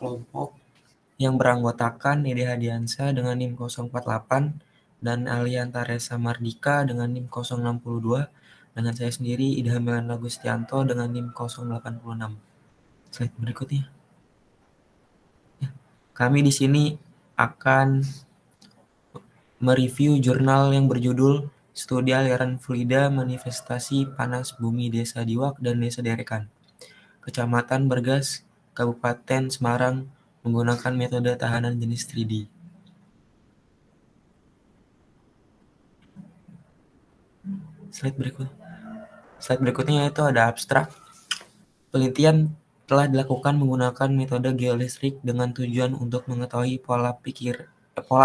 kelompok yang beranggotakan Dede Hadiansyah dengan NIM 048 dan Alianta Resa Mardika dengan NIM 062 dengan saya sendiri Idham Agustianto dengan NIM 086. Slide berikutnya. Kami di sini akan mereview jurnal yang berjudul Studi Aliran Fluida Manifestasi Panas Bumi Desa Diwak dan Desa Derekan, Kecamatan Bergas, Kabupaten Semarang, menggunakan metode tahanan jenis 3D. Slide berikutnya yaitu ada abstrak. Penelitian telah dilakukan menggunakan metode geolistrik dengan tujuan untuk mengetahui pola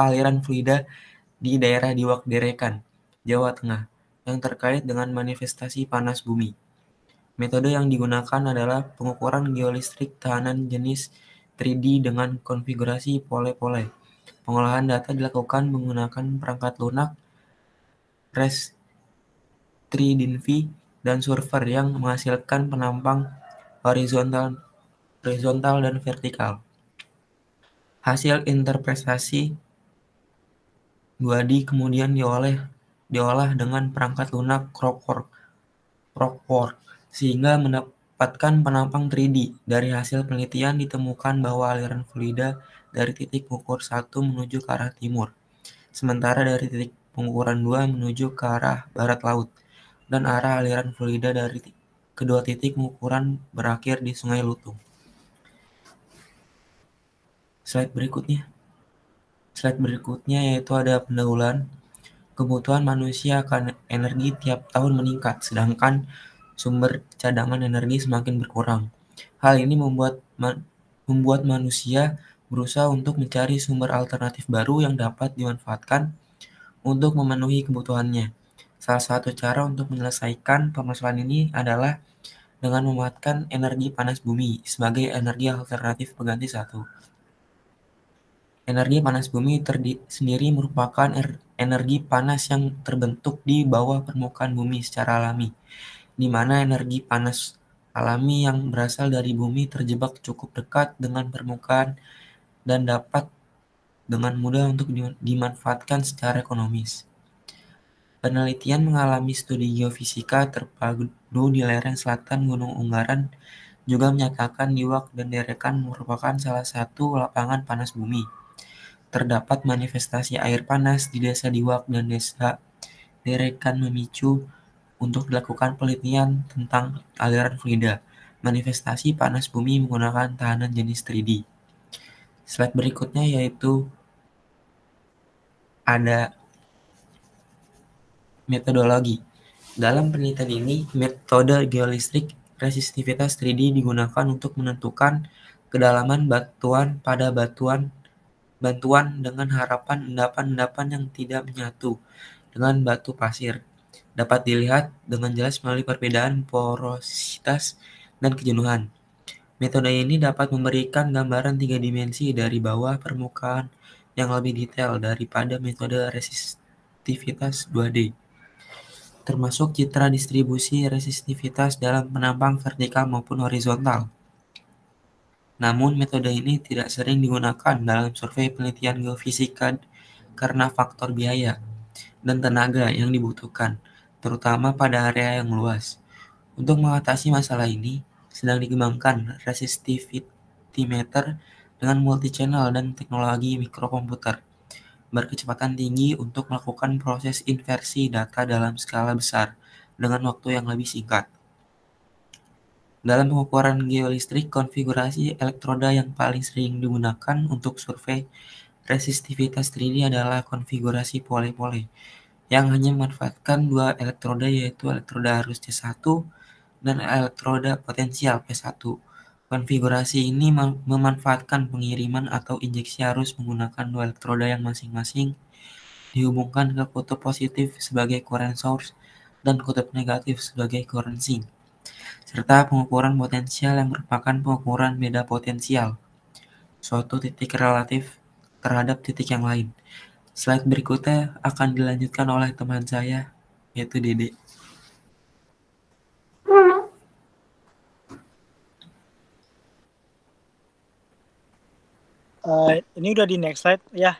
aliran fluida di daerah Diwak Derekan, Jawa Tengah, yang terkait dengan manifestasi panas bumi. Metode yang digunakan adalah pengukuran geolistrik tahanan jenis 3D dengan konfigurasi pole-pole. Pengolahan data dilakukan menggunakan perangkat lunak, Res-3DINV, dan Surfer yang menghasilkan penampang horizontal dan vertikal. Hasil interpretasi 2D kemudian diolah dengan perangkat lunak Rockwork sehingga mendapatkan penampang 3D. Dari hasil penelitian ditemukan bahwa aliran fluida dari titik pengukur 1 menuju ke arah timur, sementara dari titik pengukuran 2 menuju ke arah barat laut, dan arah aliran fluida dari kedua titik pengukuran berakhir di Sungai Lutung. Slide berikutnya yaitu ada pendahuluan. Kebutuhan manusia akan energi tiap tahun meningkat, sedangkan sumber cadangan energi semakin berkurang. Hal ini membuat manusia berusaha untuk mencari sumber alternatif baru yang dapat dimanfaatkan untuk memenuhi kebutuhannya. Salah satu cara untuk menyelesaikan permasalahan ini adalah dengan memanfaatkan energi panas bumi sebagai energi alternatif pengganti satu. Energi panas bumi sendiri merupakan energi panas yang terbentuk di bawah permukaan bumi secara alami, di mana energi panas alami yang berasal dari bumi terjebak cukup dekat dengan permukaan dan dapat dengan mudah untuk dimanfaatkan secara ekonomis. Penelitian mengalami studi geofisika terpadu di lereng selatan Gunung Ungaran juga menyatakan Diwak dan Derekan merupakan salah satu lapangan panas bumi. Terdapat manifestasi air panas di Desa Diwak dan Desa Derekan memicu untuk dilakukan penelitian tentang aliran fluida manifestasi panas bumi menggunakan tahanan jenis 3D. Slide berikutnya yaitu ada metodologi. Dalam penelitian ini, metode geolistrik resistivitas 3D digunakan untuk menentukan kedalaman batuan pada bantuan dengan harapan endapan-endapan yang tidak menyatu dengan batu pasir dapat dilihat dengan jelas melalui perbedaan porositas dan kejenuhan. Metode ini dapat memberikan gambaran 3 dimensi dari bawah permukaan yang lebih detail daripada metode resistivitas 2D, termasuk citra distribusi resistivitas dalam penampang vertikal maupun horizontal. Namun, metode ini tidak sering digunakan dalam survei penelitian geofisika karena faktor biaya dan tenaga yang dibutuhkan, terutama pada area yang luas. Untuk mengatasi masalah ini, sedang dikembangkan resistivimeter dengan multi-channel dan teknologi mikrokomputer berkecepatan tinggi untuk melakukan proses inversi data dalam skala besar dengan waktu yang lebih singkat. Dalam pengukuran geolistrik, konfigurasi elektroda yang paling sering digunakan untuk survei resistivitas 3D adalah konfigurasi pole-pole, yang hanya memanfaatkan dua elektroda yaitu elektroda arus C1 dan elektroda potensial P1. Konfigurasi ini memanfaatkan pengiriman atau injeksi arus menggunakan dua elektroda yang masing-masing dihubungkan ke kutub positif sebagai current source dan kutub negatif sebagai current sink, serta pengukuran potensial yang merupakan pengukuran beda potensial suatu titik relatif terhadap titik yang lain. Slide berikutnya akan dilanjutkan oleh teman saya, yaitu Dede. Ini udah di next slide ya.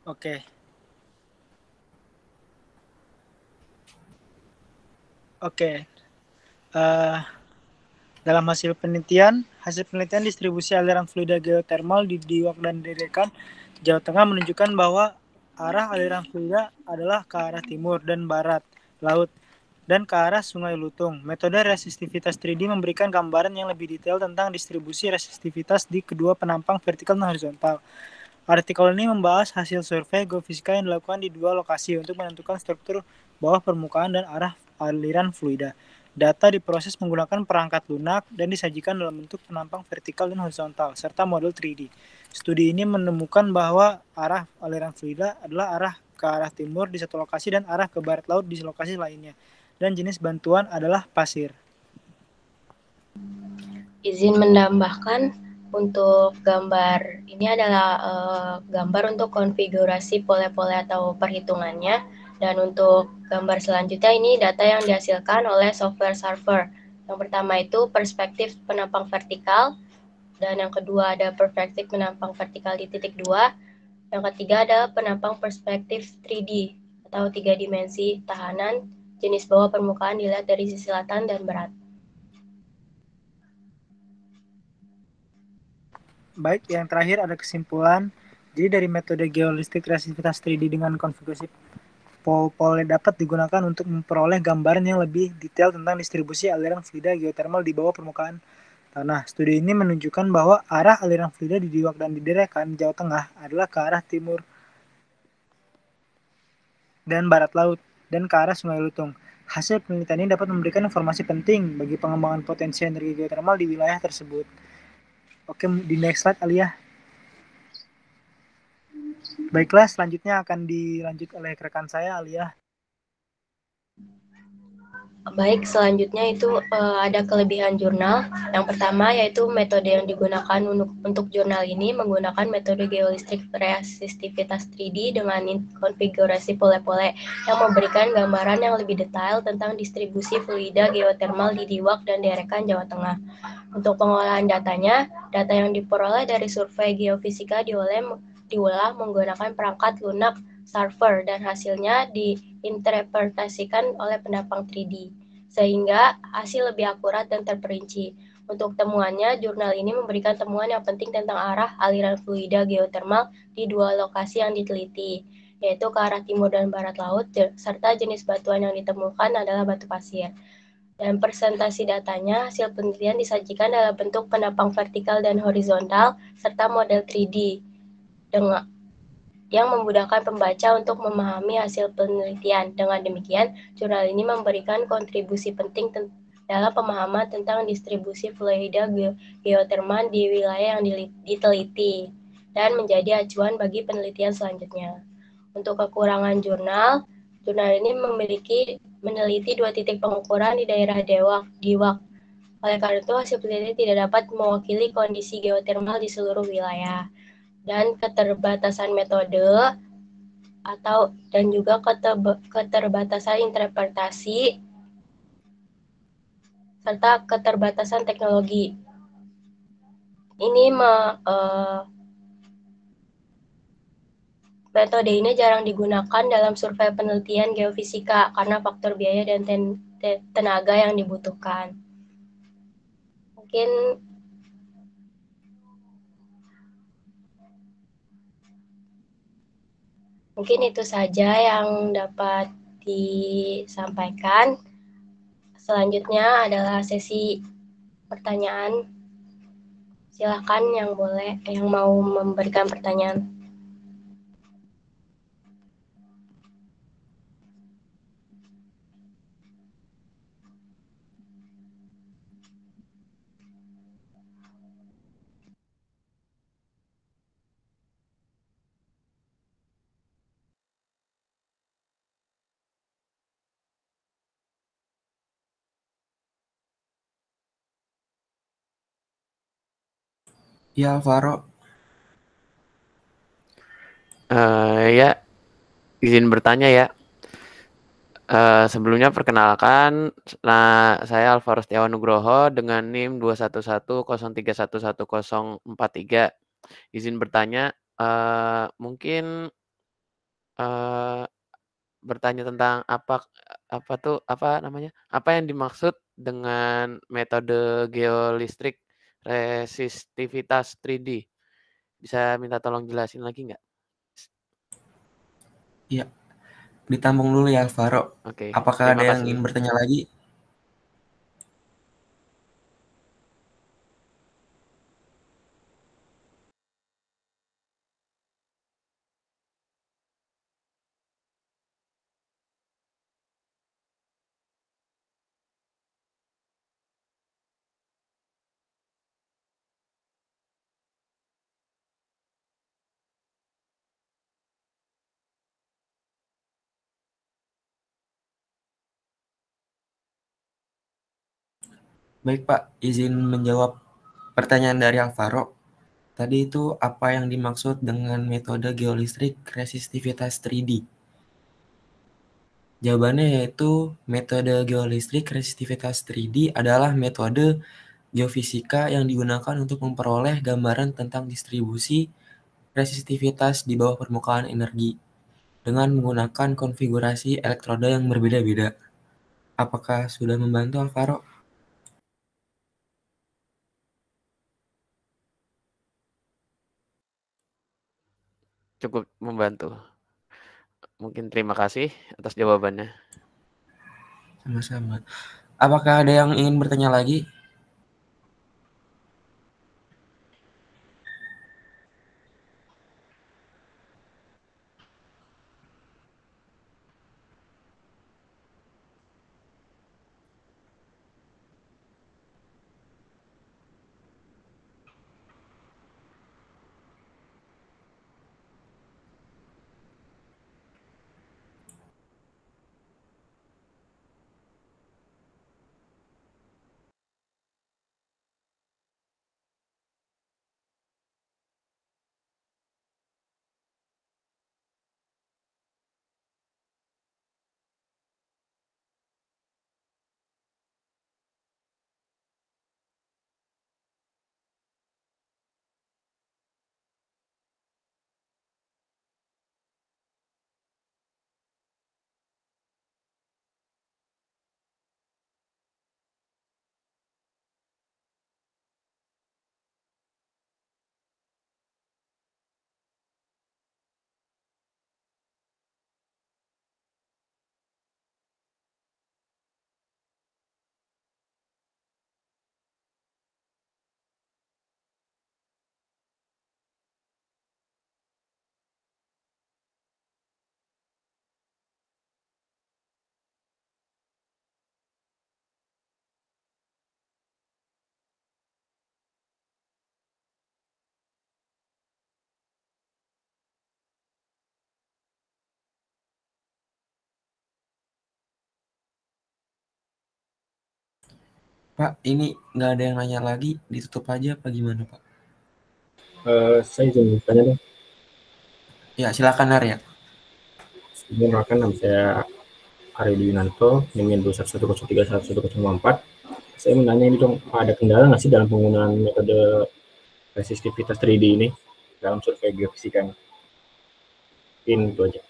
Oke. Dalam hasil penelitian distribusi aliran fluida geotermal di Diwak dan Derekan, Jawa Tengah menunjukkan bahwa arah aliran fluida adalah ke arah timur dan barat laut dan ke arah Sungai Lutung. Metode resistivitas 3D memberikan gambaran yang lebih detail tentang distribusi resistivitas di kedua penampang vertikal dan horizontal. Artikel ini membahas hasil survei geofisika yang dilakukan di dua lokasi untuk menentukan struktur bawah permukaan dan arah aliran fluida. Data diproses menggunakan perangkat lunak dan disajikan dalam bentuk penampang vertikal dan horizontal, serta model 3D. Studi ini menemukan bahwa arah aliran fluida adalah arah ke arah timur di satu lokasi dan arah ke barat laut di lokasi lainnya. Dan jenis bantuan adalah pasir. Izin menambahkan, untuk gambar ini adalah gambar untuk konfigurasi pole-pole atau perhitungannya. Dan untuk gambar selanjutnya ini data yang dihasilkan oleh software server. Yang pertama itu perspektif penampang vertikal, dan yang kedua ada perspektif penampang vertikal di titik 2. Yang ketiga ada penampang perspektif 3D atau 3 dimensi tahanan, jenis bawah permukaan dilihat dari sisi selatan dan barat. Baik, yang terakhir ada kesimpulan. Jadi dari metode geolistrik resistivitas 3D dengan konfigurasi pole dapat digunakan untuk memperoleh gambaran yang lebih detail tentang distribusi aliran fluida geotermal di bawah permukaan tanah. Studi ini menunjukkan bahwa arah aliran fluida di Diwak dan di Derekan, Jawa Tengah adalah ke arah timur dan barat laut dan ke arah Sungai Lutung. Hasil penelitian ini dapat memberikan informasi penting bagi pengembangan potensi energi geotermal di wilayah tersebut. Oke, di next slide Alia. Baiklah, selanjutnya akan dilanjut oleh rekan saya Alia. Baik, selanjutnya itu ada kelebihan jurnal. Yang pertama yaitu metode yang digunakan untuk jurnal ini menggunakan metode geolistrik resistivitas 3D dengan konfigurasi pole-pole yang memberikan gambaran yang lebih detail tentang distribusi fluida geotermal di Diwak dan Derekan, Jawa Tengah. Untuk pengolahan datanya, data yang diperoleh dari survei geofisika diolah menggunakan perangkat lunak server dan hasilnya diinterpretasikan oleh penampang 3D, sehingga hasil lebih akurat dan terperinci. Untuk temuannya, jurnal ini memberikan temuan yang penting tentang arah aliran fluida geotermal di dua lokasi yang diteliti, yaitu ke arah timur dan barat laut, serta jenis batuan yang ditemukan adalah batu pasir. Dan presentasi datanya, hasil penelitian disajikan dalam bentuk penampang vertikal dan horizontal, serta model 3D, dengan yang memudahkan pembaca untuk memahami hasil penelitian. Dengan demikian, jurnal ini memberikan kontribusi penting dalam pemahaman tentang distribusi fluida geotermal di wilayah yang diteliti dan menjadi acuan bagi penelitian selanjutnya. Untuk kekurangan jurnal ini meneliti 2 titik pengukuran di daerah Diwak. Oleh karena itu, hasil penelitian tidak dapat mewakili kondisi geotermal di seluruh wilayah. Dan keterbatasan metode dan juga keterbatasan interpretasi serta keterbatasan teknologi. Ini metode ini jarang digunakan dalam survei penelitian geofisika karena faktor biaya dan tenaga yang dibutuhkan. Mungkin itu saja yang dapat disampaikan. Selanjutnya adalah sesi pertanyaan. Silakan yang mau memberikan pertanyaan. Ya, Alvaro. Ya, izin bertanya ya. Sebelumnya perkenalkan, saya Alvaro Setiawan Nugroho dengan NIM 21103111043. Izin bertanya, mungkin bertanya tentang apa yang dimaksud dengan metode geolistrik resistivitas 3D? Bisa minta tolong jelasin lagi nggak? Iya, ditampung dulu ya Alvaro. Oke, Apakah terima ada yang kasih. ingin bertanya lagi? Baik Pak, izin menjawab pertanyaan dari Alvaro. Tadi itu apa yang dimaksud dengan metode geolistrik resistivitas 3D? Jawabannya yaitu metode geolistrik resistivitas 3D adalah metode geofisika yang digunakan untuk memperoleh gambaran tentang distribusi resistivitas di bawah permukaan energi dengan menggunakan konfigurasi elektroda yang berbeda-beda. Apakah sudah membantu Alvaro? Cukup membantu. Mungkin terima kasih atas jawabannya. Sama-sama. Apakah ada yang ingin bertanya lagi? Pak, ini nggak ada yang nanya lagi, ditutup aja apa gimana Pak? Saya izin bertanya dong. Ya, silakan Arya. Perkenalkan, nama saya Ari Dwinanto, NIM 21110311054. Saya menanya ini dong, ada kendala nggak sih dalam penggunaan metode resistivitas 3D ini dalam survei geofisika? Mungkin itu aja.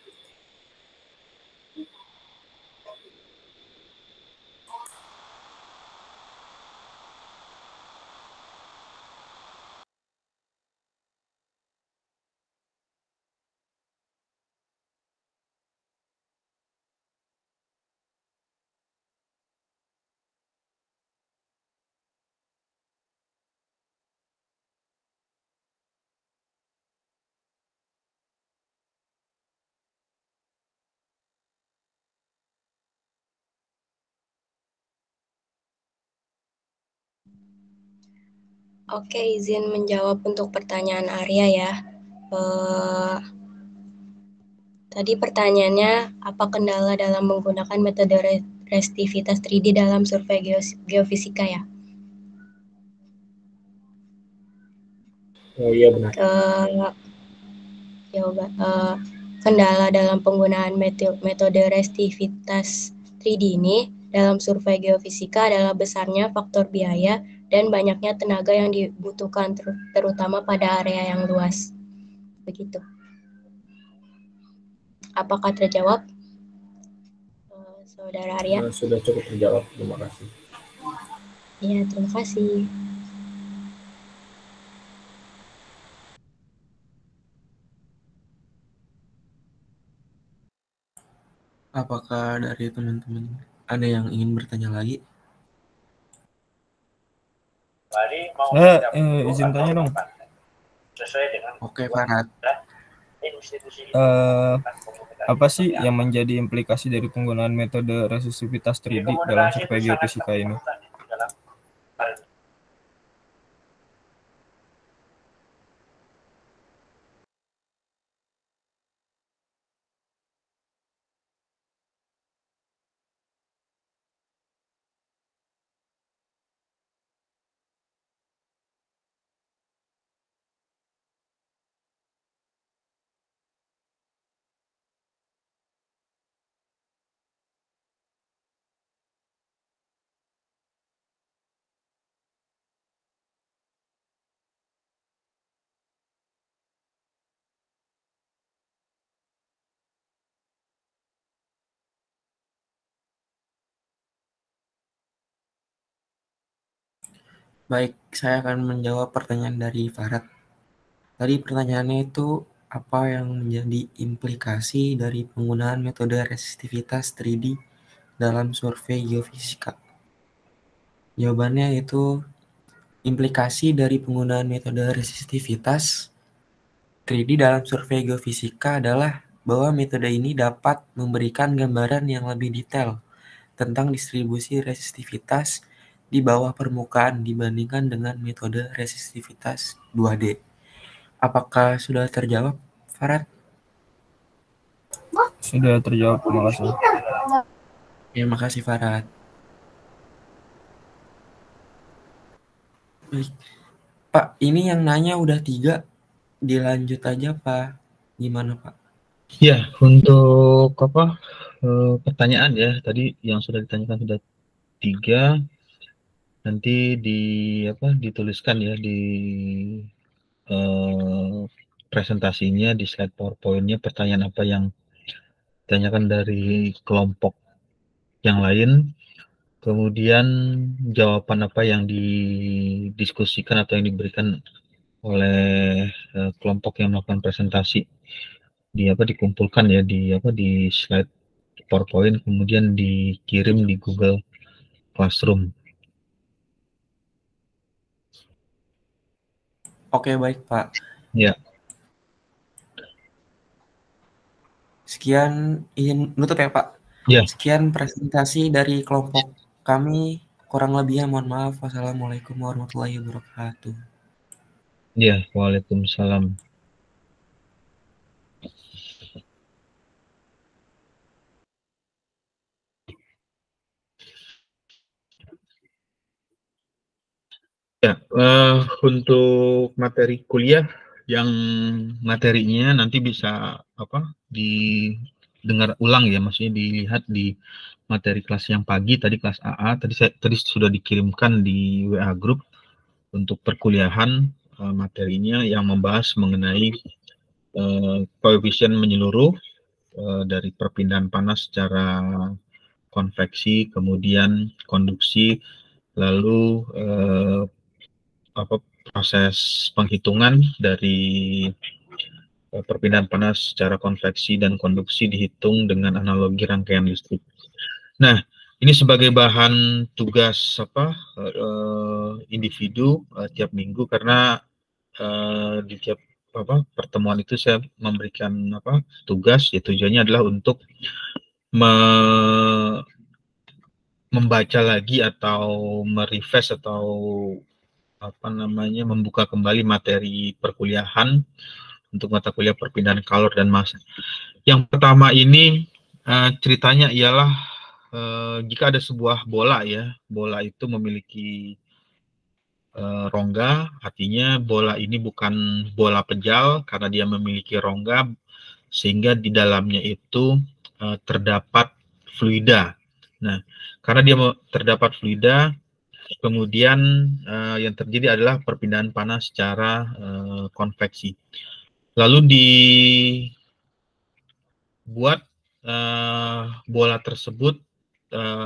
Oke, izin menjawab untuk pertanyaan Arya ya. Tadi pertanyaannya, apa kendala dalam menggunakan metode resistivitas 3D dalam survei geofisika ya? Oh iya benar. Jawaban kendala dalam penggunaan metode resistivitas 3D ini dalam survei geofisika adalah besarnya faktor biaya dan banyaknya tenaga yang dibutuhkan, terutama pada area yang luas. Begitu. Apakah terjawab, Saudara Arya? Sudah cukup terjawab, terima kasih. Ya, terima kasih. Apakah dari teman-teman ada yang ingin bertanya lagi? Izin tanya dong. Oke, Farhat. Apa sih yang menjadi implikasi dari penggunaan metode resistivitas 3D dalam survei geofisika ini? Baik, saya akan menjawab pertanyaan dari Farhat. Tadi pertanyaannya itu apa yang menjadi implikasi dari penggunaan metode resistivitas 3D dalam survei geofisika? Jawabannya itu implikasi dari penggunaan metode resistivitas 3D dalam survei geofisika adalah bahwa metode ini dapat memberikan gambaran yang lebih detail tentang distribusi resistivitas di bawah permukaan dibandingkan dengan metode resistivitas 2D. Apakah sudah terjawab, Farhat? Sudah terjawab, terima kasih. Terima kasih, Farhat. Baik. Pak, ini yang nanya udah 3, dilanjut aja, Pak. Gimana, Pak? Ya, untuk pertanyaan ya, tadi yang sudah ditanyakan sudah 3, nanti dituliskan ya di presentasinya, di slide PowerPoint-nya, pertanyaan apa yang ditanyakan dari kelompok yang lain, kemudian jawaban apa yang didiskusikan atau yang diberikan oleh kelompok yang melakukan presentasi dikumpulkan ya di slide PowerPoint, kemudian dikirim di Google Classroom. Oke, baik, Pak. Ya. Sekian, izin nutup ya, Pak. Ya. Sekian presentasi dari kelompok kami. Kurang lebihnya mohon maaf. Wassalamualaikum warahmatullahi wabarakatuh. Ya, waalaikumsalam. Ya, untuk materi kuliah yang materinya nanti bisa didengar ulang ya, maksudnya dilihat di materi kelas yang pagi tadi, kelas AA tadi sudah dikirimkan di WA group untuk perkuliahan, materinya yang membahas mengenai koefisien menyeluruh dari perpindahan panas secara konveksi, kemudian konduksi, lalu proses penghitungan dari perpindahan panas secara konveksi dan konduksi dihitung dengan analogi rangkaian listrik. Nah, ini sebagai bahan tugas individu tiap minggu, karena di tiap pertemuan itu saya memberikan tugas, ya tujuannya adalah untuk membaca lagi atau merefresh atau membuka kembali materi perkuliahan untuk mata kuliah perpindahan kalor dan massa. Yang pertama ini ceritanya ialah jika ada sebuah bola ya, bola itu memiliki rongga, artinya bola ini bukan bola pejal karena dia memiliki rongga, sehingga di dalamnya itu terdapat fluida. Nah, karena dia terdapat fluida, kemudian yang terjadi adalah perpindahan panas secara konveksi. Lalu dibuat bola tersebut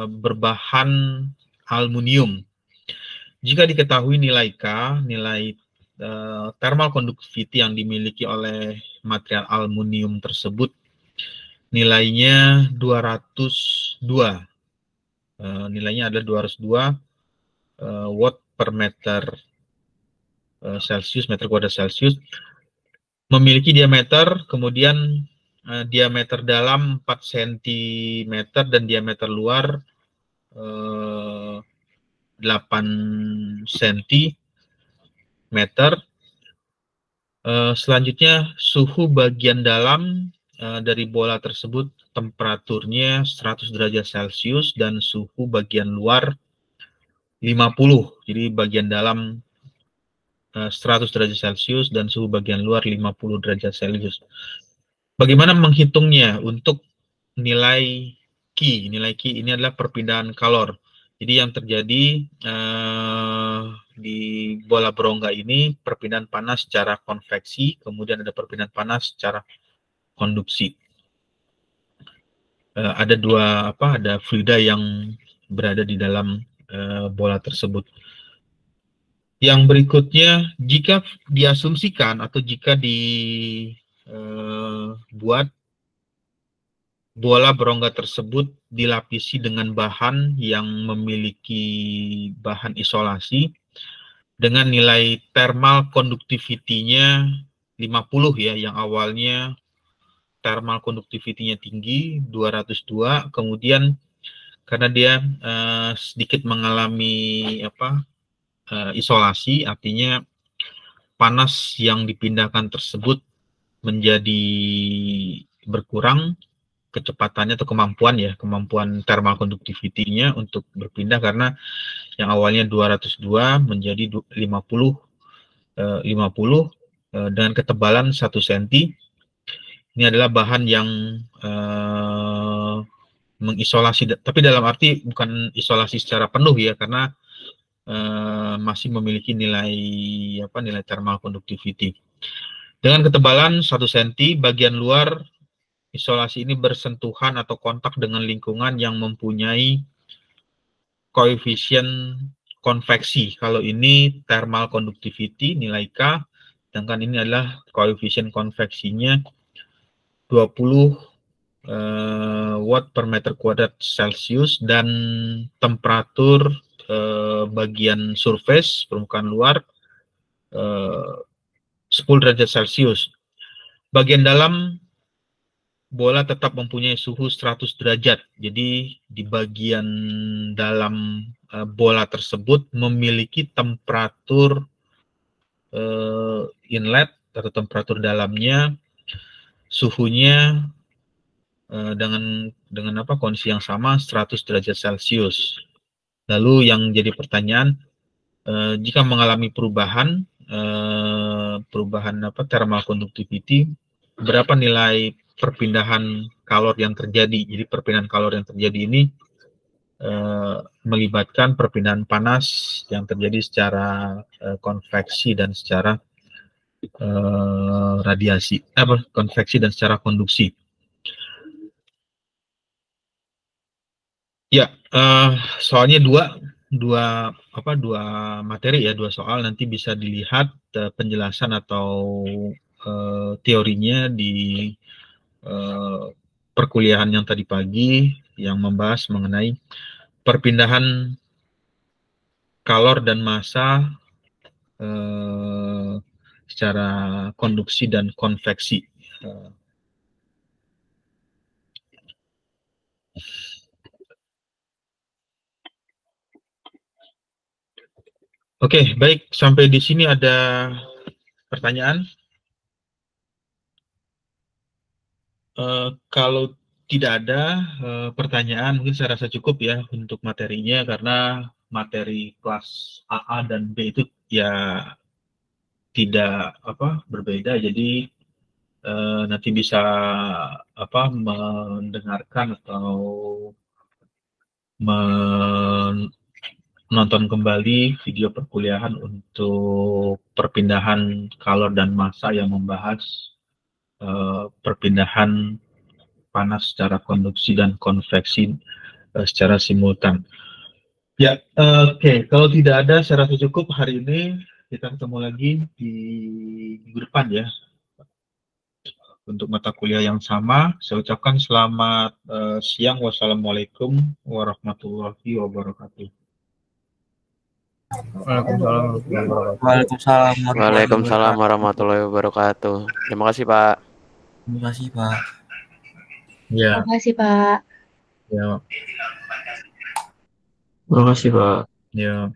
berbahan aluminium. Jika diketahui nilai K, nilai thermal conductivity yang dimiliki oleh material aluminium tersebut, nilainya 202. Nilainya adalah 202 watt per meter Celsius, meter kuadrat Celsius. Memiliki diameter, kemudian diameter dalam 4 cm dan diameter luar 8 cm. Selanjutnya suhu bagian dalam dari bola tersebut temperaturnya 100 derajat Celcius dan suhu bagian luar 50. Jadi bagian dalam 100 derajat Celcius dan suhu bagian luar 50 derajat Celcius. Bagaimana menghitungnya untuk nilai Q? Nilai Q ini adalah perpindahan kalor. Jadi yang terjadi di bola berongga ini perpindahan panas secara konveksi, kemudian ada perpindahan panas secara konduksi. Ada ada fluida yang berada di dalam bola tersebut. Yang berikutnya, jika diasumsikan atau jika dibuat bola berongga tersebut dilapisi dengan bahan yang memiliki bahan isolasi dengan nilai thermal conductivity-nya 50 ya, yang awalnya thermal conductivity-nya tinggi 202, kemudian karena dia sedikit mengalami isolasi, artinya panas yang dipindahkan tersebut menjadi berkurang kecepatannya atau kemampuan thermal conductivity-nya untuk berpindah, karena yang awalnya 202 menjadi 50 dengan ketebalan 1 cm. Ini adalah bahan yang mengisolasi, tapi dalam arti bukan isolasi secara penuh ya, karena masih memiliki nilai thermal conductivity. Dengan ketebalan 1 cm, bagian luar isolasi ini bersentuhan atau kontak dengan lingkungan yang mempunyai koefisien konveksi. Kalau ini thermal conductivity nilai K, sedangkan ini adalah koefisien konveksinya 20 watt per meter kuadrat Celcius, dan temperatur bagian surface permukaan luar 10 derajat Celcius. Bagian dalam bola tetap mempunyai suhu 100 derajat. Jadi di bagian dalam bola tersebut memiliki temperatur inlet atau temperatur dalamnya, suhunya dengan kondisi yang sama 100 derajat Celcius. Lalu yang jadi pertanyaan, jika mengalami perubahan thermal conductivity, berapa nilai perpindahan kalor yang terjadi? Jadi perpindahan kalor yang terjadi ini melibatkan perpindahan panas yang terjadi secara konveksi dan secara radiasi, konveksi dan secara konduksi. Ya, soalnya dua materi ya, 2 soal, nanti bisa dilihat penjelasan atau teorinya di perkuliahan yang tadi pagi yang membahas mengenai perpindahan kalor dan massa secara konduksi dan konveksi. Oke, baik, sampai di sini ada pertanyaan? Kalau tidak ada pertanyaan, mungkin saya rasa cukup ya untuk materinya, karena materi kelas AA dan B itu ya tidak berbeda, jadi nanti bisa mendengarkan atau menonton kembali video perkuliahan untuk perpindahan kalor dan massa yang membahas perpindahan panas secara konduksi dan konveksi secara simultan. Ya, oke. Kalau tidak ada, saya rasa cukup hari ini. Kita ketemu lagi di minggu depan ya. Untuk mata kuliah yang sama, saya ucapkan selamat siang. Wassalamualaikum warahmatullahi wabarakatuh. Waalaikumsalam warahmatullahi wabarakatuh. Terima kasih, Pak. Terima kasih, Pak. Ya. Terima kasih, Pak. Ya. Terima kasih, Pak. Ya.